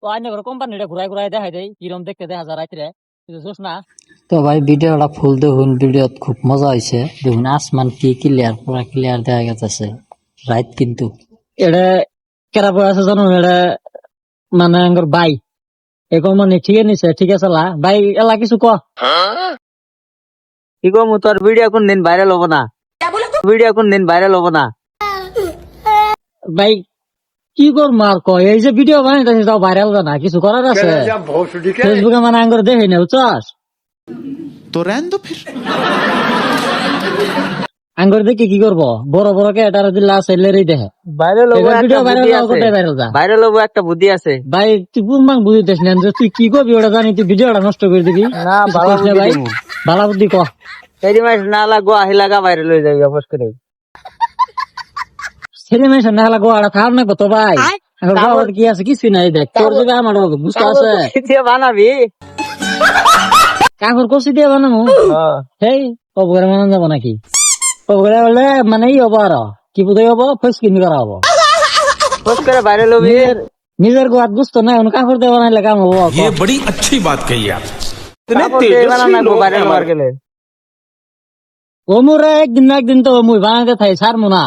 তো আইনে করে কোম্পানিটা ঘুরাই ঘুরাই দেখাই দেয় কিরম দেখতে দেখা যায় রাত্রে বুঝছ না। তো ভাই ভিডিওটা ফুল দেখুন, ভিডিও খুব মজা হয়েছে। দেখুন আসমান কি ক্লিয়ার, পুরা ক্লিয়ার দেখা গেছে রাত। কিন্তু এটা কেরা বয় আছে জানো, এটা মানে আঙ্গর ভাই এখন মানে ঠিক নিছে, ঠিক আছে লা ভাই এলা কিছু ক কি কম তোর ভিডিও কোন দিন ভাইরাল হবো না, ভিডিও কোন দিন ভাইরাল হবো না। ভাই কি কর মার ক এই যে ভিডিও বানাইতেছিস তাও ভাইরাল না, কিছু করার আছে ফেসবুকে মানে আঙ্গর দেখে নেও চাস तो रहने दो फिर। আঙ্গর দেখে কি করবো, বড় বড় কে এটার দিল্লা সেলেরই দেখে ভাইরাল হবো ভিডিও একটা ভাইরাল বুদ্ধি যাও আছে, কোথায় ভাইরাল যা ভাইরাল হবো একটা বুদ্ধি আছে। ভাই তুই বুমবাং বুঝিতেছ না যে তুই কি করবি ওটা জানি, তুই ভিডিওটা নষ্ট করে দিবি না, কিছু ভালো করিস না বুদ্ধি ভাই, দিমু। ভালো বুদ্ধি ক সেই মাস না লাগো আহি লাগা ভাইরাল হয়ে যাবে অবশ্য করে। ছেলে মেয়ে সামনে হালা গোয়াটা থার না কত ভাই এখন গোয়াটা কি আছে কিছুই নাই, দেখ তোর যদি আমার বুঝতে আছে কি দিয়ে বানাবি? কাকুর কষি দিয়ে বানাবো সেই কবরে বানানো যাবো নাকি, কবরে বললে মানে ই হবো আর কি বুঝাই হবো ফেস কিনি করা হবো, পোস্ট করে ভাইরাল হবি। নিজের গোয়াত বুঝতো না এখন কাকুর দিয়ে বানাইলে কাম হবো। ये बड़ी अच्छी बात कही आप। কাপড় দিয়ে বানানো লাগবো ভাইরাল হওয়ার গেলে। ও মোরা একদিন না একদিন তো মুই বানাইতে থাই ছাড়মু না।